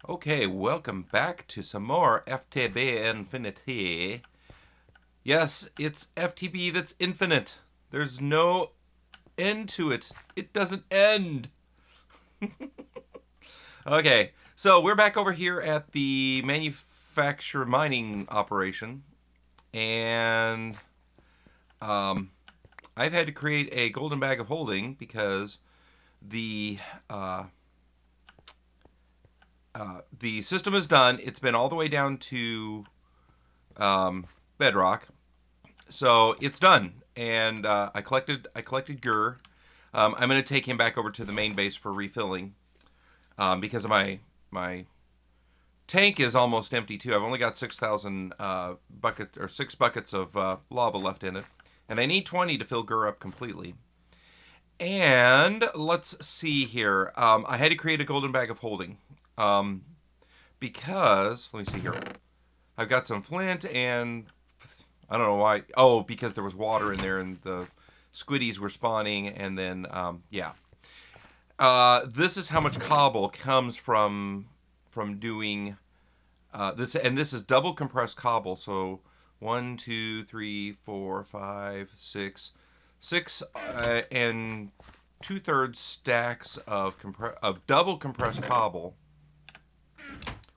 Okay, welcome back to some more FTB Infinity. Yes, it's FTB that's infinite. There's no end to it. It doesn't end. Okay, so we're back over here at the manufacture mining operation, and I've had to create a golden bag of holding because the the system is done. It's been all the way down to bedrock, so it's done. And I collected Gur. I'm going to take him back over to the main base for refilling because of my tank is almost empty too. I've only got 6,000 buckets or 6 buckets of lava left in it, and I need 20 to fill Gur up completely. And let's see here. I had to create a golden bag of holding because let me see here. I've got some flint and I don't know why. Oh, because there was water in there and the squiddies were spawning, and then yeah. This is how much cobble comes from doing this, and this is double compressed cobble. So 1, 2, 3, 4, 5, 6, 6 and 2/3 stacks of double compressed cobble,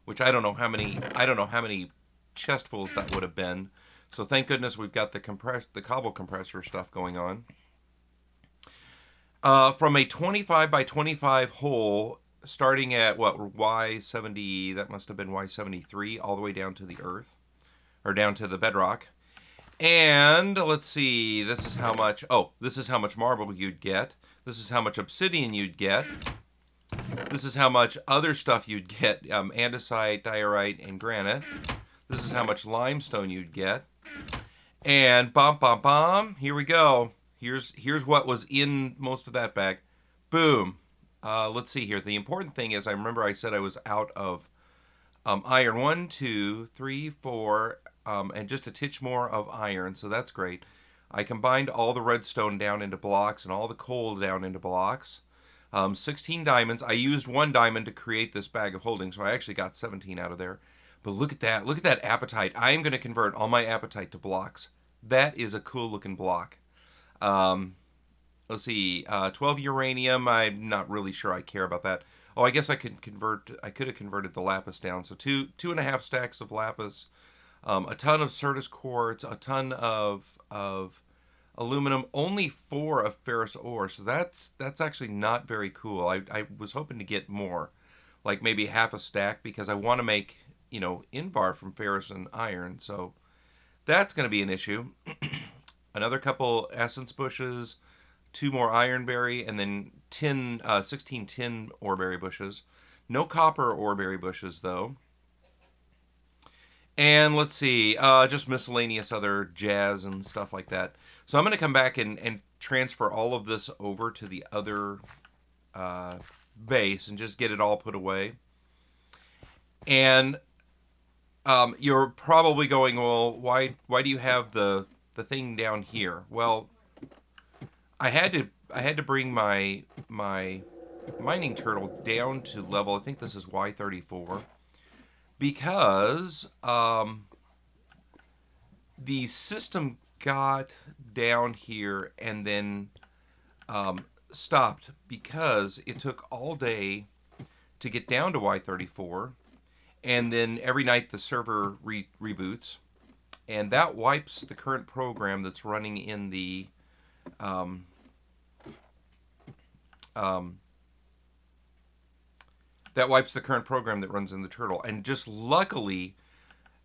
which I don't know how many chestfuls that would have been. So thank goodness we've got the cobble compressor stuff going on. From a 25 by 25 hole, starting at what, Y70, that must have been Y73, all the way down to the earth, or down to the bedrock. And let's see, this is how much marble you'd get. This is how much obsidian you'd get. This is how much other stuff you'd get, andesite, diorite, and granite. This is how much limestone you'd get. And here we go. Here's what was in most of that bag. Boom. Let's see here. The important thing is, I remember I said I was out of iron. 1, 2, 3, 4, and just a titch more of iron, so that's great. I combined all the redstone down into blocks and all the coal down into blocks. 16 diamonds. I used 1 diamond to create this bag of holding, so I actually got 17 out of there. But look at that. Look at that apatite. I am going to convert all my apatite to blocks. That is a cool looking block. Let's see. 12 uranium. I'm not really sure I care about that. Oh, I guess I could have converted the lapis down. So 2.5 stacks of lapis. A ton of Certus quartz. A ton of aluminum. Only 4 of ferrous ore. So that's actually not very cool. I was hoping to get more, like maybe half a stack, because I want to make, Invar from ferrous and iron. So that's going to be an issue. Another couple essence bushes, 2 more ironberry, and then 16 tin oreberry bushes. No copper oreberry bushes though. And let's see, just miscellaneous other jazz and stuff like that. So I'm going to come back and transfer all of this over to the other base and just get it all put away. And you're probably going, well, why do you have the thing down here? Well, I had to bring my mining turtle down to level, I think this is Y34, because the system got down here and then stopped because it took all day to get down to Y34, and then every night the server reboots, and that wipes the current program that's running in the that wipes the current program that runs in the turtle. And just luckily,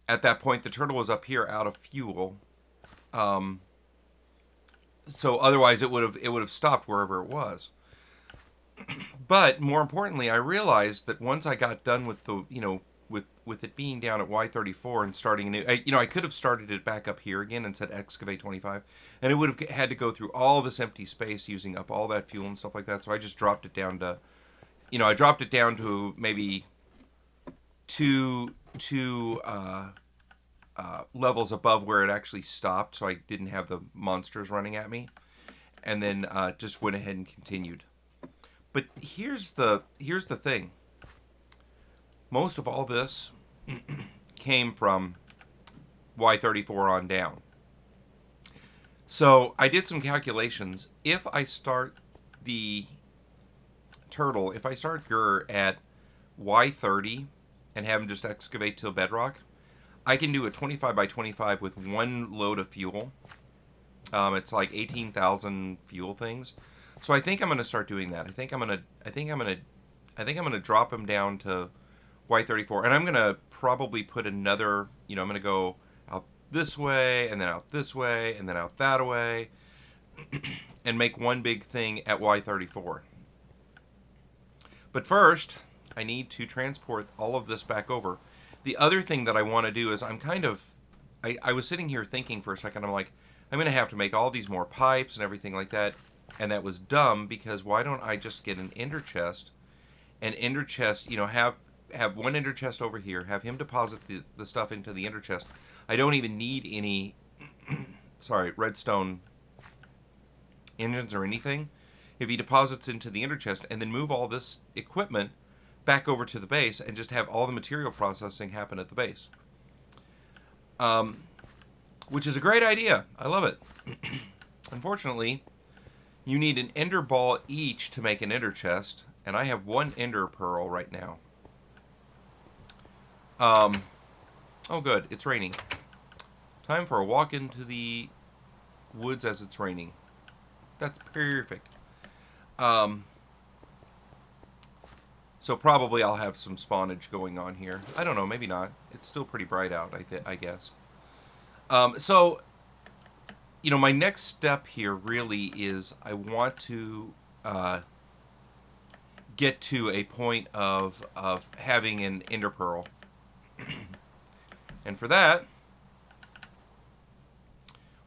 at that point, the turtle was up here out of fuel. So otherwise, it would have stopped wherever it was. But more importantly, I realized that once I got done with the with it being down at Y34 and starting a new, I could have started it back up here again and said excavate 25, and it would have had to go through all this empty space using up all that fuel and stuff like that. So I just dropped it down to, maybe two levels above where it actually stopped, so I didn't have the monsters running at me, and then just went ahead and continued. But here's the thing. Most of all this came from Y34 on down. So I did some calculations. If I start the turtle, if I start Gur at Y30 and have him just excavate till bedrock, I can do a 25 by 25 with one load of fuel. It's like 18,000 fuel things. So I think I'm going to start doing that. I think I'm going to drop him down to Y34, and I'm going to probably put another, I'm going to go out this way, and then out this way, and then out that way, and make one big thing at Y34. But first, I need to transport all of this back over. The other thing that I want to do is I was sitting here thinking for a second, I'm like, I'm going to have to make all these more pipes and everything like that, and that was dumb, because why don't I just get an ender chest, and ender chest, have one ender chest over here, have him deposit the stuff into the ender chest. I don't even need any, redstone engines or anything. If he deposits into the ender chest, and then move all this equipment back over to the base, and just have all the material processing happen at the base. Which is a great idea. I love it. Unfortunately, you need an ender ball each to make an ender chest, and I have one ender pearl right now. Oh good, it's raining. Time for a walk into the woods as it's raining. That's perfect. So probably I'll have some spawnage going on here. I don't know, maybe not. It's still pretty bright out, I guess. So, my next step here really is I want to get to a point of having an ender pearl. And for that,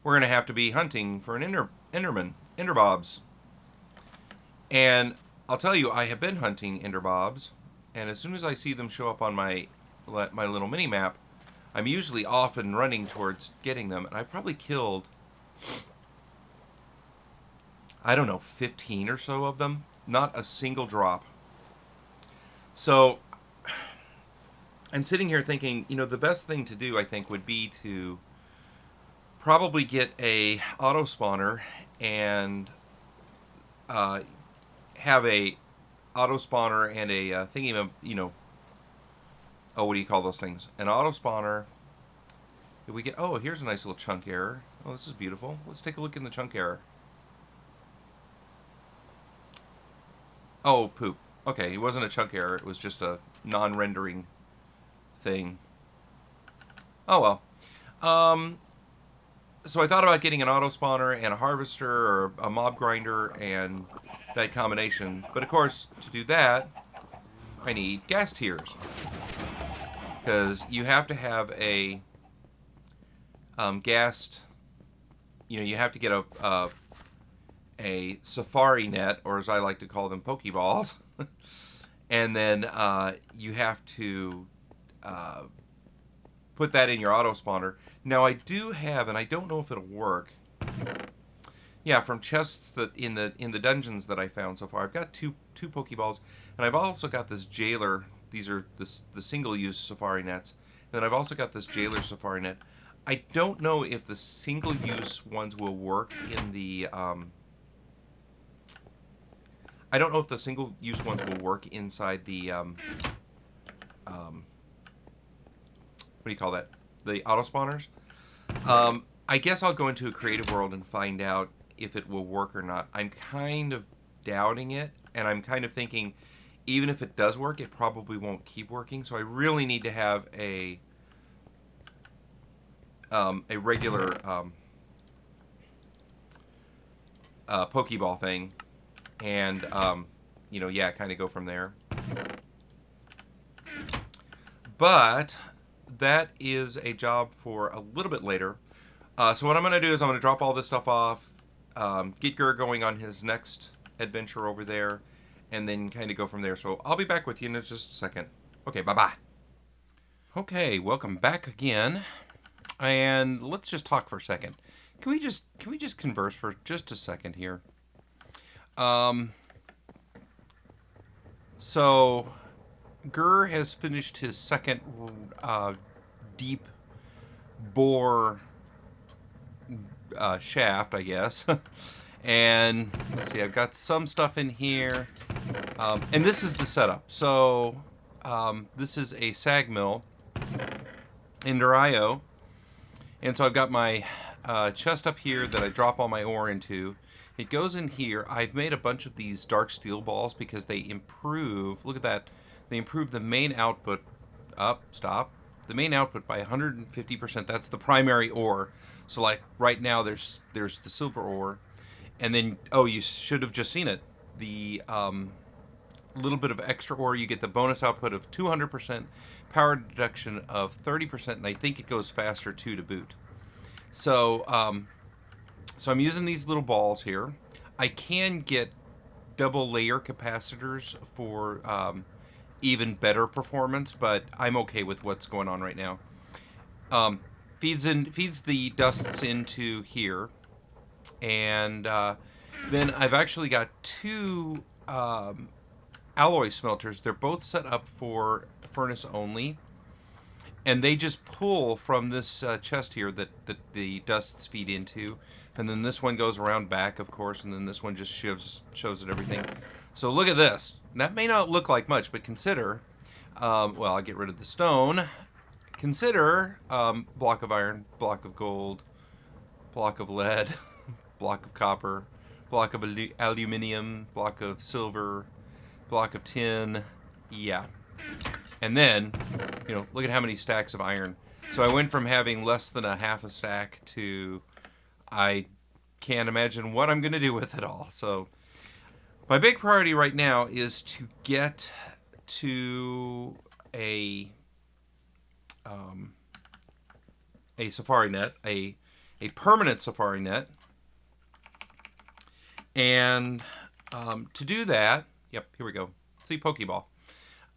we're going to have to be hunting for an ender bobs. And I'll tell you, I have been hunting ender bobs, and as soon as I see them show up on my little mini map, I'm usually off and running towards getting them. And I probably killed, I don't know, 15 or so of them. Not a single drop. So I'm sitting here thinking, the best thing to do, I think, would be to probably get a auto spawner and have a auto spawner and a thingy of, what do you call those things? An auto spawner. If we get, here's a nice little chunk error. Oh, this is beautiful. Let's take a look in the chunk error. Oh, poop. Okay, it wasn't a chunk error. It was just a non-rendering thing. Oh, well. So I thought about getting an auto spawner and a harvester or a mob grinder and that combination. But of course, to do that, I need gas tiers. Because you have to have a gassed, you have to get a safari net, or as I like to call them, Pokeballs. And then you have to put that in your auto spawner. Now I do have, and I don't know if it'll work. Yeah, from chests that in the dungeons that I found so far, I've got two Pokeballs, and I've also got this jailer. These are the single-use safari nets. And then I've also got this jailer safari net. I don't know if the single-use ones will work in the I don't know if the single-use ones will work inside the what do you call that? The auto spawners. I guess I'll go into a creative world and find out if it will work or not. I'm kind of doubting it, and I'm kind of thinking, even if it does work, it probably won't keep working. So I really need to have a regular Pokeball thing, and yeah, kind of go from there. But that is a job for a little bit later. So what I'm going to do is I'm going to drop all this stuff off, get Gur going on his next adventure over there, and then kind of go from there. So I'll be back with you in just a second. Okay, bye-bye. Okay, welcome back again. And let's just talk for a second. Can we just converse for just a second here? Um, so Gurr has finished his second uh, deep bore shaft, I guess. And let's see, I've got some stuff in here. And this is the setup. So this is a sag mill in Dario. And so I've got my chest up here that I drop all my ore into. It goes in here. I've made a bunch of these dark steel balls because they improve. Look at that. They improve the main output. Stop. The main output by 150%. That's the primary ore. So like right now, there's the silver ore, and then you should have just seen it. The little bit of extra ore, you get the bonus output of 200%, power deduction of 30%, and I think it goes faster too to boot. So so I'm using these little balls here. I can get double layer capacitors for even better performance, but I'm okay with what's going on right now. Feeds the dusts into here, and then I've actually got two alloy smelters. They're both set up for furnace only, and they just pull from this chest here that the dusts feed into, and then this one goes around back, of course, and then this one just shows it everything. So look at this. That may not look like much, but consider, well, I'll get rid of the stone. Consider block of iron, block of gold, block of lead, block of copper, block of aluminium, block of silver, block of tin. Yeah. And then, look at how many stacks of iron. So I went from having less than a half a stack to I can't imagine what I'm going to do with it all. So my big priority right now is to get to a safari net, a permanent safari net. And to do that, yep, here we go. See, Pokeball.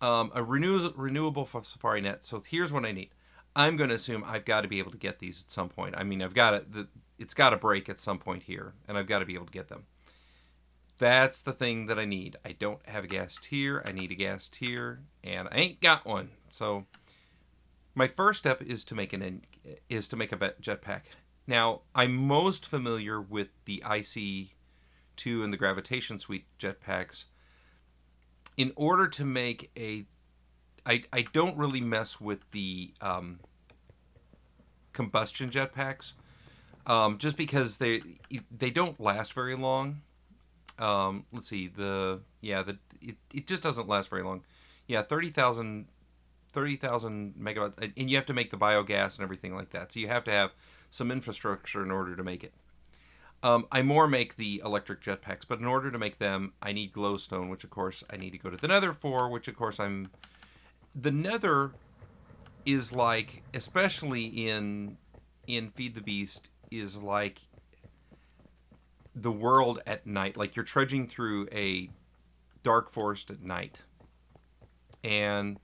A renewable safari net. So here's what I need. I'm going to assume I've got to be able to get these at some point. I mean, it's got to break at some point here, and I've got to be able to get them. That's the thing that I need. I don't have a gas tier. I need a gas tier, and I ain't got one. So my first step is to make a jetpack. Now, I'm most familiar with the IC2 and the Gravitation Suite jetpacks. In order to make I don't really mess with the combustion jetpacks, just because they don't last very long. Let's see, it just doesn't last very long. Yeah, 30,000 megawatts, and you have to make the biogas and everything like that. So you have to have some infrastructure in order to make it. I more make the electric jetpacks, but in order to make them, I need glowstone, which of course I need to go to the Nether for, which of course the Nether is like, especially in Feed the Beast, is like the world at night. Like you're trudging through a dark forest at night, and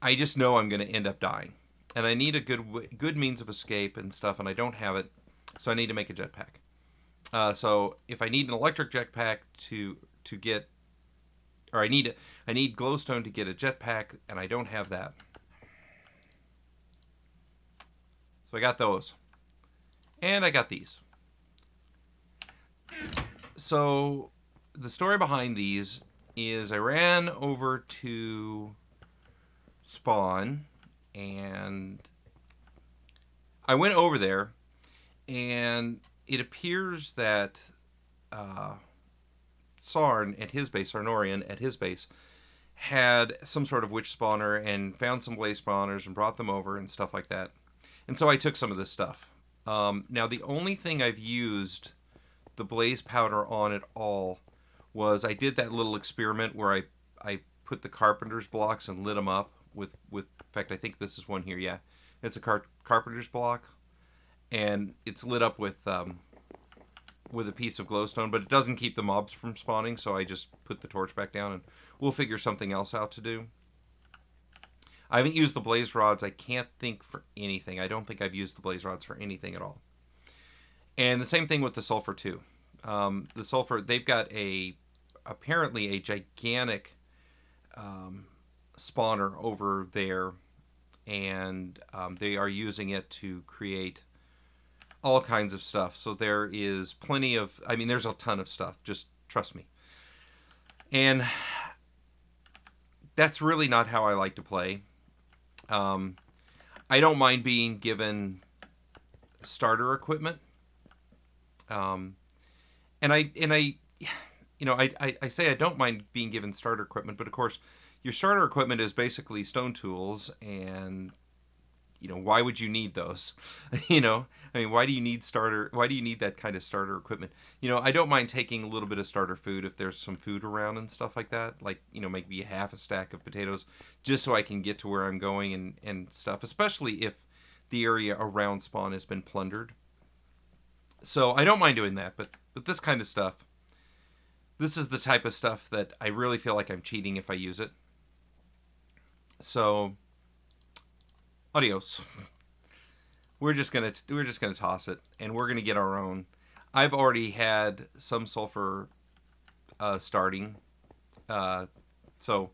I just know I'm going to end up dying, and I need a good means of escape and stuff, and I don't have it, so I need to make a jetpack. So if I need an electric jetpack to get, or I need glowstone to get a jetpack, and I don't have that. So I got those, and I got these. So the story behind these is I ran over to spawn, and I went over there, and it appears that Sarnorian at his base, had some sort of witch spawner and found some blaze spawners and brought them over and stuff like that. And so I took some of this stuff. Now the only thing I've used the blaze powder on at all was I did that little experiment where I put the carpenter's blocks and lit them up with in fact, I think this is one here. Yeah, it's a carpenter's block, and it's lit up with a piece of glowstone, but it doesn't keep the mobs from spawning, so I just put the torch back down, and we'll figure something else out to do. I haven't used the blaze rods. I can't think for anything. I don't think I've used the blaze rods for anything at all. And the same thing with the sulfur too. The sulfur, they've got apparently a gigantic spawner over there, and they are using it to create all kinds of stuff. So there is plenty of, I mean, there's a ton of stuff. Just trust me. And that's really not how I like to play. I don't mind being given starter equipment. And I, I say I don't mind being given starter equipment, but of course, your starter equipment is basically stone tools, and why would you need those? I mean, why do you need that kind of starter equipment? I don't mind taking a little bit of starter food if there's some food around and stuff like that, like maybe half a stack of potatoes, just so I can get to where I'm going and stuff, especially if the area around spawn has been plundered. So I don't mind doing that, but this kind of stuff, this is the type of stuff that I really feel like I'm cheating if I use it. So adios. We're just gonna toss it, and we're gonna get our own. I've already had some sulfur starting, so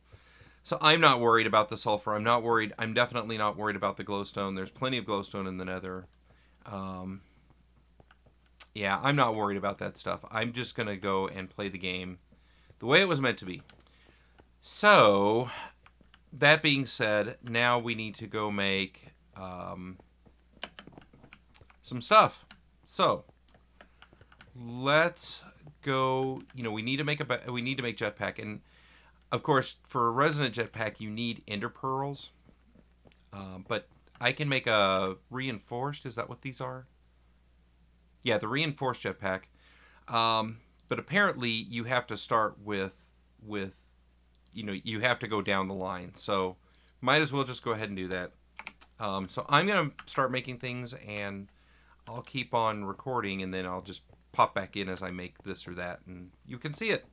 I'm not worried about the sulfur. I'm not worried. I'm definitely not worried about the glowstone. There's plenty of glowstone in the Nether. Yeah, I'm not worried about that stuff. I'm just gonna go and play the game the way it was meant to be. So that being said, now we need to go make some stuff. So let's go. We need to make jetpack, and of course, for a resonant jetpack, you need ender pearls. But I can make a reinforced. Is that what these are? Yeah, the reinforced jetpack. But apparently, you have to start with you have to go down the line. So might as well just go ahead and do that. So I'm gonna start making things, and I'll keep on recording, and then I'll just pop back in as I make this or that, and you can see it.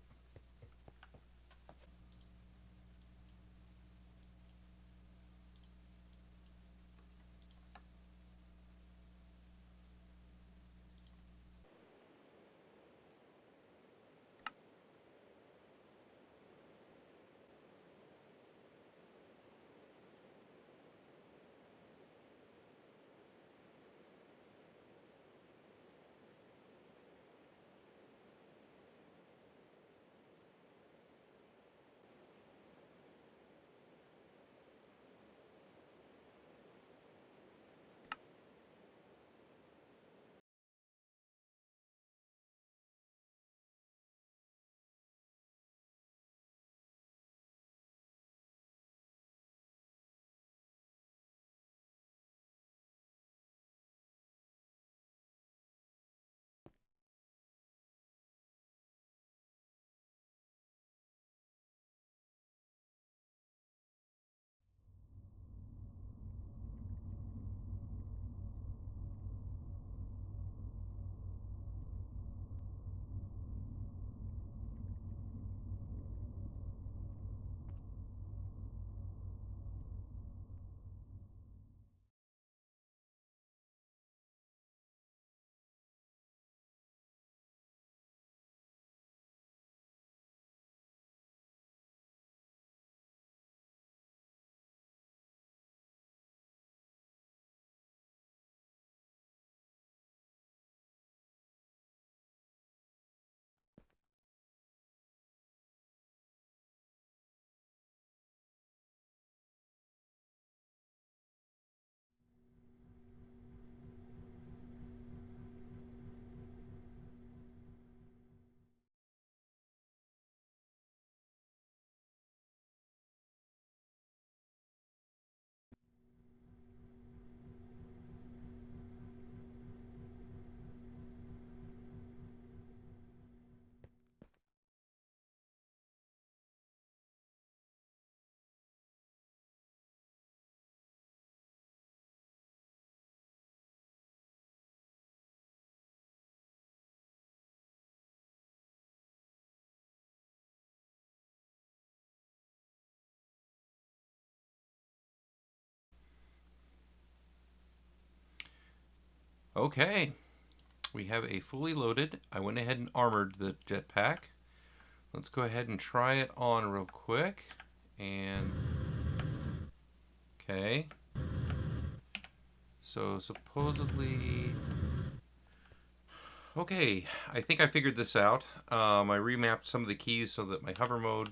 Okay, we have a fully loaded. I went ahead and armored the jetpack. Let's go ahead and try it on real quick. And okay. So supposedly, okay, I think I figured this out. I remapped some of the keys so that my hover mode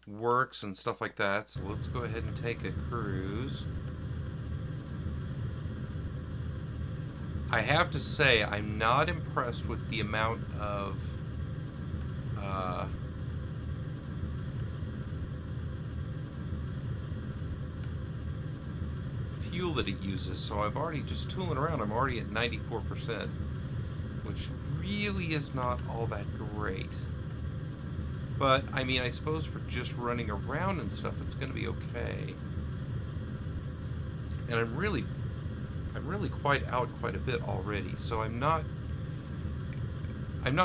works and stuff like that. So let's go ahead and take a cruise. I have to say, I'm not impressed with the amount of fuel that it uses. So I've already, just tooling around, I'm already at 94%, which really is not all that great. But, I mean, I suppose for just running around and stuff, it's going to be okay. And I'm really quite out quite a bit already, so I'm not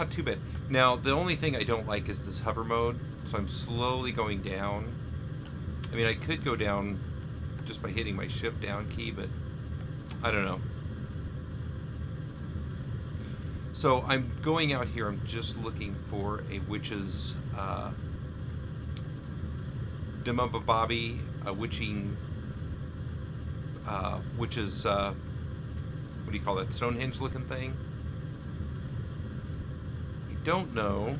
too bad. Now, the only thing I don't like is this hover mode, so I'm slowly going down. I mean, I could go down just by hitting my shift down key, but I don't know. So I'm going out here, I'm just looking for a witch's Dimababobby, a witching witch's what do you call that, Stonehenge looking thing? I don't know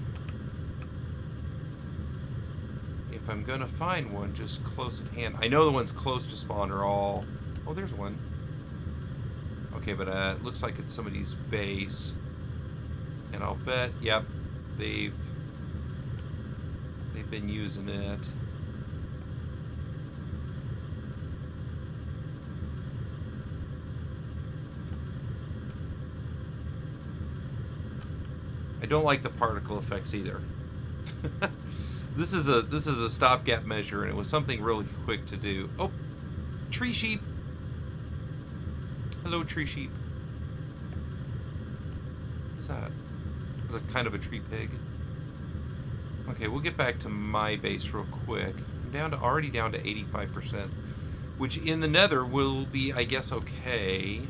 if I'm gonna find one just close at hand. I know the ones close to spawn are all... Oh, there's one. Okay, but it looks like it's somebody's base. And I'll bet, yep, they've been using it. I don't like the particle effects either. This is a stopgap measure, and it was something really quick to do. Oh, tree sheep. Hello, tree sheep. What's that? Is that kind of a tree pig? Okay, we'll get back to my base real quick. I'm already down to 85%, which in the nether will be, I guess, okay.